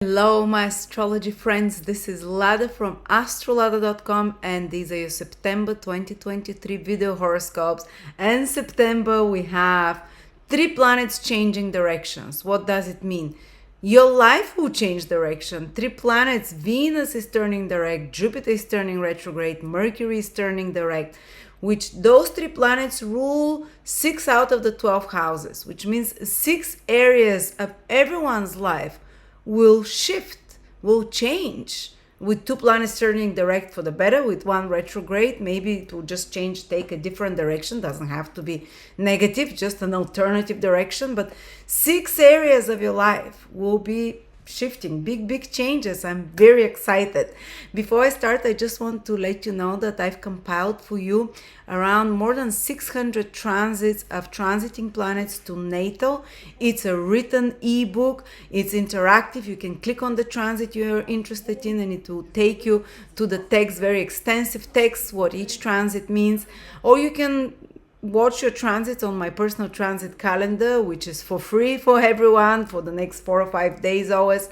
Hello my astrology friends, this is Lada from Astrolada.com and these are your September 2023 video horoscopes. And September we have 3 planets changing directions. What does it mean? Your life will change direction. 3 planets, Venus is turning direct, Jupiter is turning retrograde, Mercury is turning direct, which those 3 planets rule 6 out of the 12 houses, which means 6 areas of everyone's life will shift, will change. With 2 planets turning direct for the better, with 1 retrograde, maybe it will just change, take a different direction. Doesn't have to be negative, just an alternative direction. But 6 areas of your life will be shifting, big changes. I'm very excited. Before I start, I just want to let you know that I've compiled for you around more than 600 transits of transiting planets to natal. It's a written ebook. It's interactive. You can click on the transit you're interested in and it will take you to the text, very extensive text, what each transit means. Or you can watch your transits on my personal transit calendar, which is for free for everyone for the next 4 or 5 days always.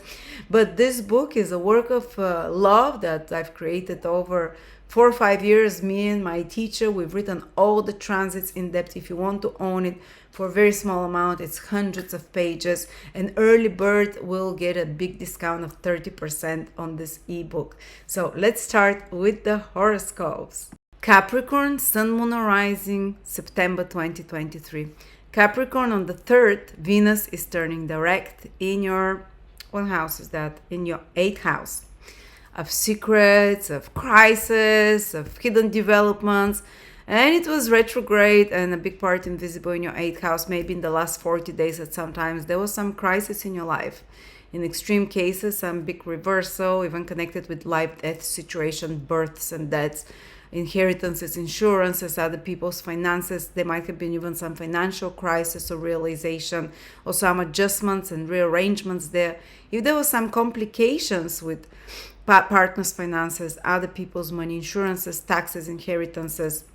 But this book is a work of love that I've created over 4 or 5 years. Me and my teacher, we've written all the transits in depth. If you want to own it for a very small amount, it's hundreds of pages. An early bird will get a big discount of 30% on this ebook. So let's start with the horoscopes. Capricorn, Sun, Moon, or Rising, September 2023. Capricorn, on the 3rd, Venus is turning direct in your, what house is that? In your 8th house. Of secrets, of crisis, of hidden developments. And it was retrograde and a big part invisible in your 8th house. Maybe in the last 40 days at sometimes there was some crisis in your life. In extreme cases, some big reversal, even connected with life-death situation, births and deaths, inheritances, insurances, other people's finances. There might have been even some financial crisis or realization or some adjustments and rearrangements there. If there were some complications with partners' finances, other people's money, insurances, taxes, inheritances,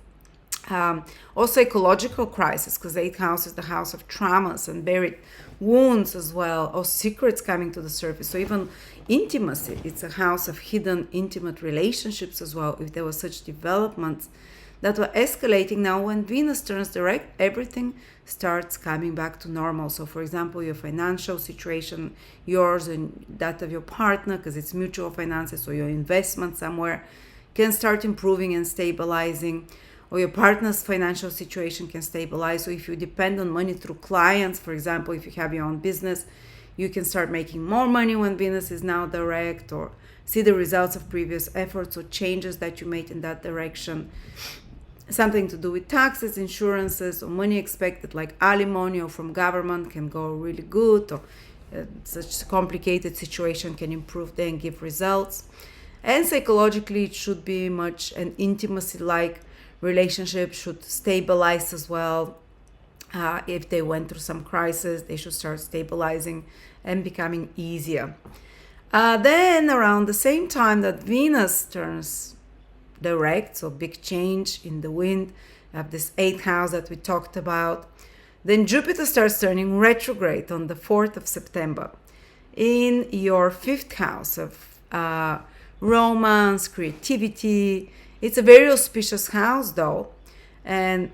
or psychological crisis, because the 8th house is the house of traumas and buried wounds as well, or secrets coming to the surface. So even intimacy, it's a house of hidden intimate relationships as well. If there were such developments that were escalating, now when Venus turns direct, everything starts coming back to normal. So for example, your financial situation, yours and that of your partner, because it's mutual finances, or your investment somewhere, can start improving and stabilizing. Or your partner's financial situation can stabilize. So if you depend on money through clients, for example, if you have your own business, you can start making more money when Venus is now direct, or see the results of previous efforts or changes that you made in that direction. Something to do with taxes, insurances, or money expected like alimony or from government can go really good, or such complicated situation can improve there and give results. And psychologically, it should be much an intimacy-like relationship, should stabilize as well. If they went through some crisis, they should start stabilizing and becoming easier. Then around the same time that Venus turns direct, so big change in the wind of this 8th house that we talked about, then Jupiter starts turning retrograde on the 4th of September in your 5th house of romance, creativity. It's a very auspicious house though, and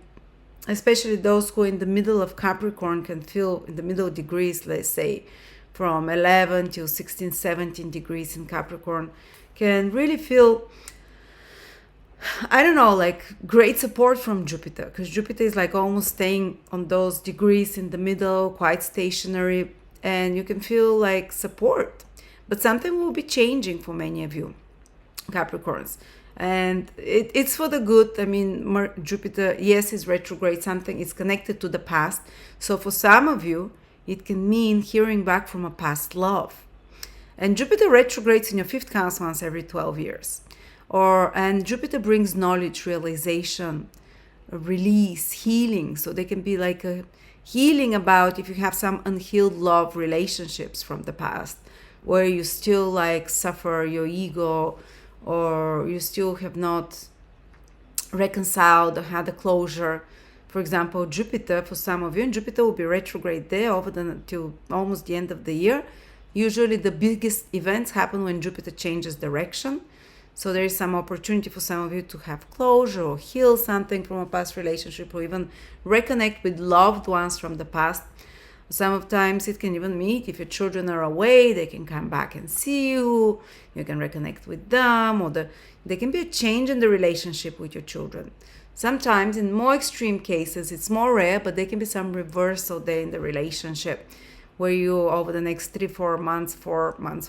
especially those who are in the middle of Capricorn can feel in the middle degrees, let's say from 11 to 16, 17 degrees in Capricorn, can really feel, I don't know, like great support from Jupiter, because Jupiter is like almost staying on those degrees in the middle, quite stationary, and you can feel like support. But something will be changing for many of you Capricorns. And it's for the good. I mean, Jupiter, yes, is retrograde, something is connected to the past. So for some of you, it can mean hearing back from a past love. And Jupiter retrogrades in your 5th house once every 12 years. And Jupiter brings knowledge, realization, release, healing. So they can be like a healing about if you have some unhealed love relationships from the past, where you still like suffer your ego, or you still have not reconciled or had a closure. For example, Jupiter, for some of you, and Jupiter will be retrograde there till almost the end of the year, Usually the biggest events happen when Jupiter changes direction. So there is some opportunity for some of you to have closure or heal something from a past relationship, or even reconnect with loved ones from the past. Sometimes it can even meet if your children are away, they can come back and see you, you can reconnect with them, or there can be a change in the relationship with your children. Sometimes in more extreme cases, it's more rare, but there can be some reversal there in the relationship where you, over the next 4 months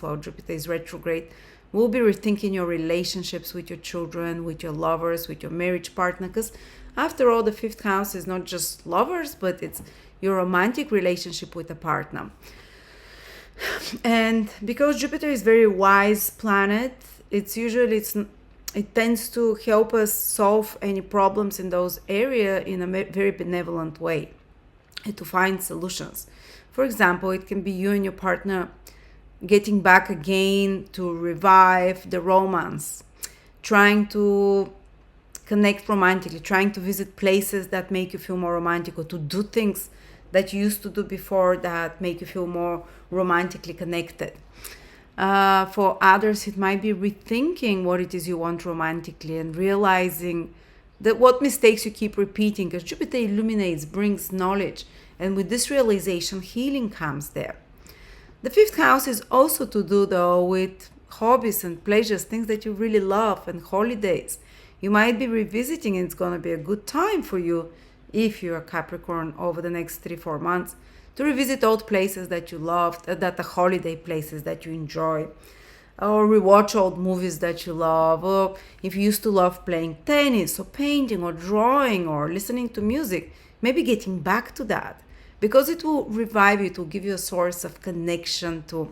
while Jupiter is retrograde, will be rethinking your relationships with your children, with your lovers, with your marriage partner, because after all, the 5th house is not just lovers, but it's your romantic relationship with a partner. And because Jupiter is very wise planet, it tends to help us solve any problems in those areas in a very benevolent way and to find solutions. For example, it can be you and your partner getting back again to revive the romance, trying to connect romantically, trying to visit places that make you feel more romantic, or to do things that you used to do before that make you feel more romantically connected. For others, it might be rethinking what it is you want romantically and realizing that what mistakes you keep repeating, because Jupiter illuminates, brings knowledge, and with this realization, healing comes there. The 5th house is also to do, though, with hobbies and pleasures, things that you really love, and holidays. You might be revisiting, and it's going to be a good time for you, if you're a Capricorn, over the next 4 months, to revisit old places that you loved, that the holiday places that you enjoy, or rewatch old movies that you love, or if you used to love playing tennis or painting or drawing or listening to music, maybe getting back to that, because it will revive you, it will give you a source of connection to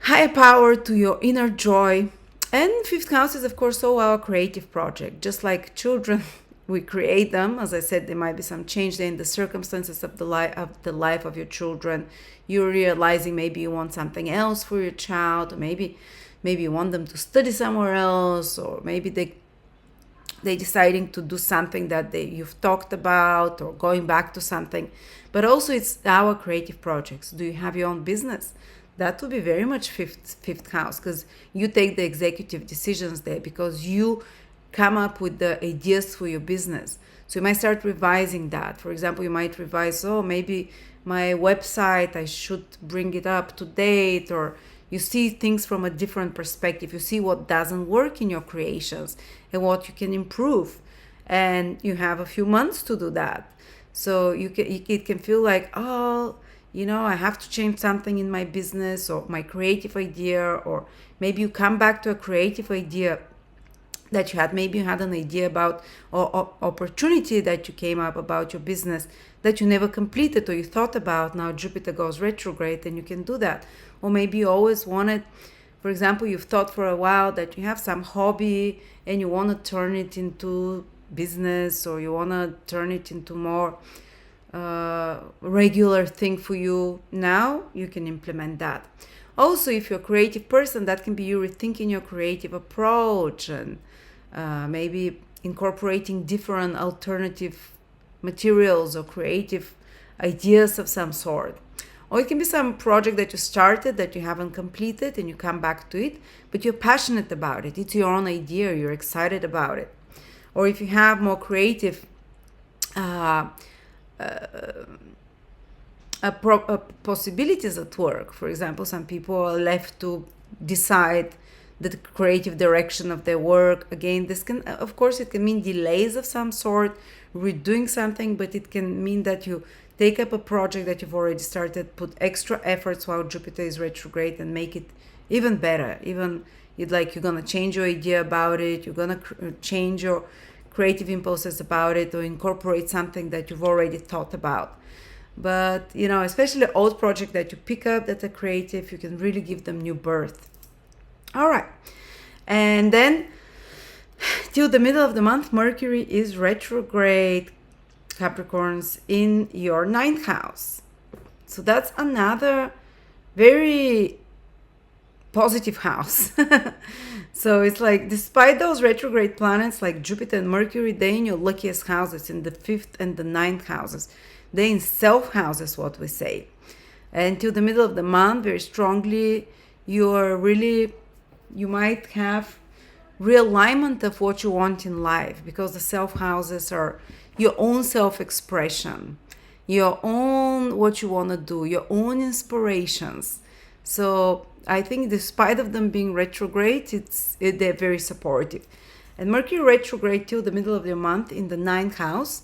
higher power, to your inner joy. And 5th house is, of course, so our creative project. Just like children, we create them. As I said, there might be some change there in the circumstances of the life of your children. You're realizing maybe you want something else for your child, or maybe you want them to study somewhere else, or maybe they deciding to do something that you've talked about, or going back to something. But also, it's our creative projects. Do you have your own business? That would be very much fifth house, because you take the executive decisions there, because you come up with the ideas for your business. So you might start revising that. For example, you might revise, maybe my website, I should bring it up to date, or you see things from a different perspective. You see what doesn't work in your creations and what you can improve. And you have a few months to do that. So it can feel like, I have to change something in my business or my creative idea, or maybe you come back to a creative idea that you had. Maybe you had an idea about or opportunity that you came up about your business that you never completed or you thought about. Now Jupiter goes retrograde and you can do that. Or maybe you always wanted, for example, you've thought for a while that you have some hobby and you want to turn it into business, or you want to turn it into more regular thing for you. Now you can implement that. Also, if you're a creative person, that can be you rethinking your creative approach and maybe incorporating different alternative materials or creative ideas of some sort. Or it can be some project that you started that you haven't completed and you come back to it, but you're passionate about it. It's your own idea, you're excited about it. Or if you have more creative possibilities at work. For example, some people are left to decide the creative direction of their work. Again, this can, of course, it can mean delays of some sort, redoing something, but it can mean that you take up a project that you've already started, put extra efforts while Jupiter is retrograde, and make it even better. Even you're going to change your idea about it, you're going to change your creative impulses about it, or incorporate something that you've already thought about. But, especially old project that you pick up that are creative, you can really give them new birth. All right. And then till the middle of the month, Mercury is retrograde, Capricorns, in your 9th house. So that's another very positive house. So it's like, despite those retrograde planets like Jupiter and Mercury, they're in your luckiest houses, in the 5th and the 9th houses. They're in self houses, what we say. until the middle of the month, very strongly, you might have realignment of what you want in life, because the self houses are your own self-expression, your own what you want to do, your own inspirations. So I think despite of them being retrograde, they're very supportive. And Mercury retrograde till the middle of the month in the ninth house.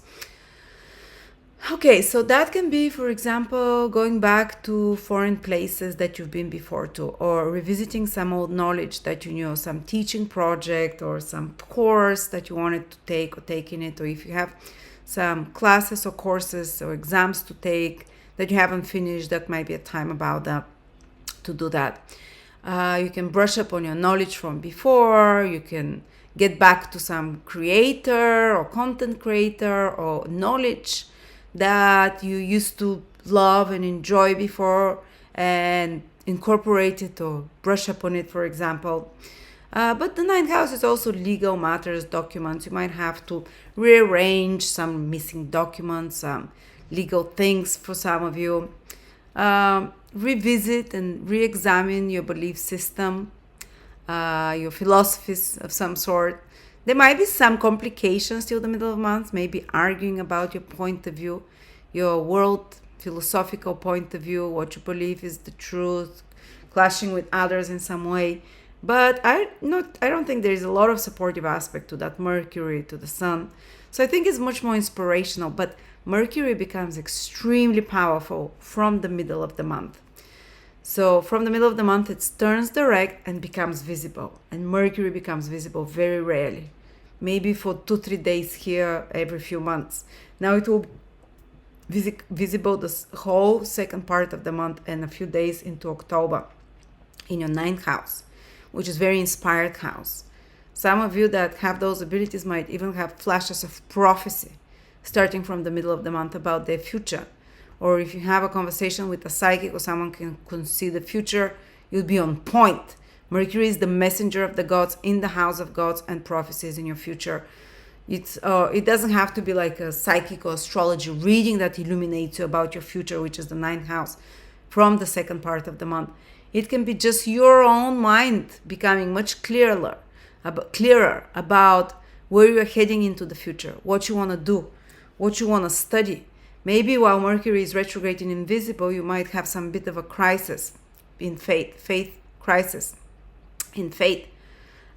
Okay, so that can be, for example, going back to foreign places that you've been before to, or revisiting some old knowledge that you knew, some teaching project or some course that you wanted to take or taking it, or if you have some classes or courses or exams to take that you haven't finished, that might be a time about that to do that. You can brush up on your knowledge from before. You can get back to some creator or content creator or knowledge that you used to love and enjoy before, and incorporate it or brush up on it, for example. But the ninth house is also legal matters, documents. You might have to rearrange some missing documents, some legal things for some of you. Revisit and re-examine your belief system, your philosophies of some sort. There might be some complications till the middle of the month, maybe arguing about your point of view, your world philosophical point of view, what you believe is the truth, clashing with others in some way. But I don't think there is a lot of supportive aspect to that Mercury, to the Sun. So I think it's much more inspirational. But Mercury becomes extremely powerful from the middle of the month. So from the middle of the month, it turns direct and becomes visible. And Mercury becomes visible very rarely, maybe for 2-3 days here every few months. Now it will be visible the whole second part of the month and a few days into October in your ninth house, which is very inspired house. Some of you that have those abilities might even have flashes of prophecy starting from the middle of the month about their future. Or if you have a conversation with a psychic or someone can see the future, you'll be on point. Mercury is the messenger of the gods in the house of gods and prophecies in your future. It doesn't have to be like a psychic or astrology reading that illuminates you about your future, which is the ninth house, from the second part of the month. It can be just your own mind becoming much clearer about where you're heading into the future, what you want to do, what you want to study. Maybe while Mercury is retrograding invisible, you might have some bit of a crisis in faith crisis in faith.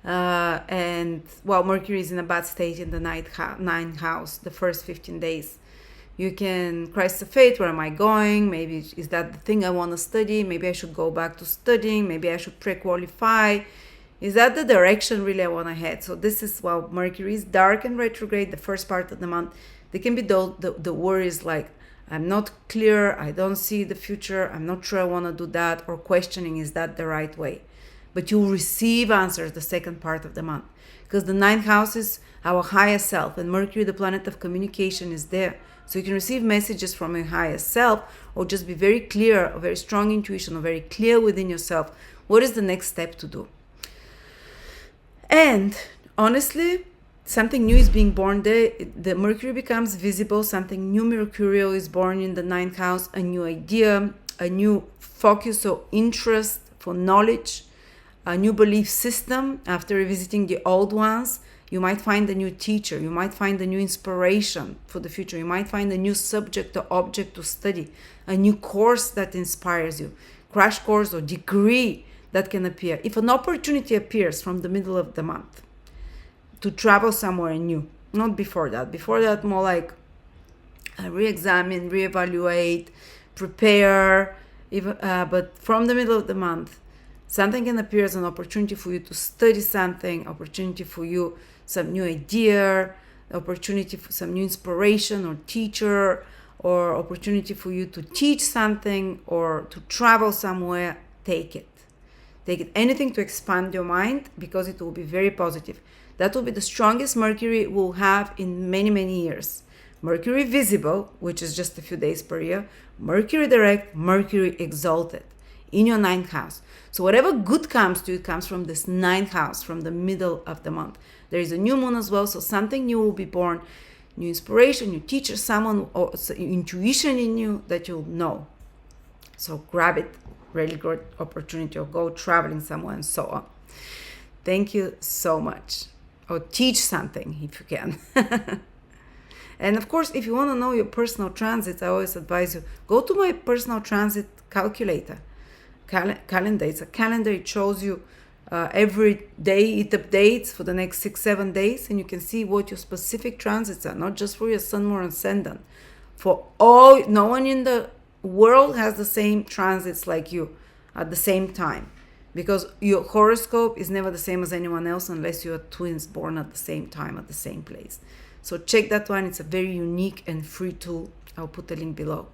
And while Mercury is in a bad state in the ninth house, the first 15 days, you can crisis of faith. Where am I going? Maybe is that the thing I want to study? Maybe I should go back to studying. Maybe I should pre-qualify. Is that the direction really I want to head? So this is while Mercury is dark and retrograde, the first part of the month. There can be the worries like, I'm not clear, I don't see the future, I'm not sure I want to do that, or questioning, is that the right way? But you'll receive answers the second part of the month, because the ninth house is our higher self, and Mercury, the planet of communication, is there. So you can receive messages from your higher self, or just be very clear, a very strong intuition, or very clear within yourself, what is the next step to do. And honestly, something new is being born there. The Mercury becomes visible. Something new mercurial is born in the ninth house. A new idea, a new focus or interest for knowledge, a new belief system. After revisiting the old ones, you might find a new teacher. You might find a new inspiration for the future. You might find a new subject or object to study, a new course that inspires you, crash course or degree that can appear. If an opportunity appears from the middle of the month, to travel somewhere new, not before that. Before that, more like re-examine, re-evaluate, prepare. But from the middle of the month, something can appear as an opportunity for you to study something, opportunity for you, some new idea, opportunity for some new inspiration or teacher, or opportunity for you to teach something or to travel somewhere. Take it. Take it. Anything to expand your mind, because it will be very positive. That will be the strongest Mercury we'll have in many, many years. Mercury visible, which is just a few days per year. Mercury direct, Mercury exalted in your ninth house. So whatever good comes to you, it comes from this ninth house, from the middle of the month. There is a new moon as well, so something new will be born. New inspiration, new teacher, someone, or intuition in you that you'll know. So grab it, really good opportunity, or go traveling somewhere and so on. Thank you so much. Or teach something if you can. And of course, if you want to know your personal transits, I always advise you, go to my personal transit calculator. Calendar. It's a calendar. It shows you every day, it updates for the next 6-7 days, and you can see what your specific transits are, not just for your sun, moon, ascendant. For all, no one in the world has the same transits like you at the same time, because your horoscope is never the same as anyone else unless you are twins born at the same time at the same place. So check that one. It's a very unique and free tool. I'll put the link below.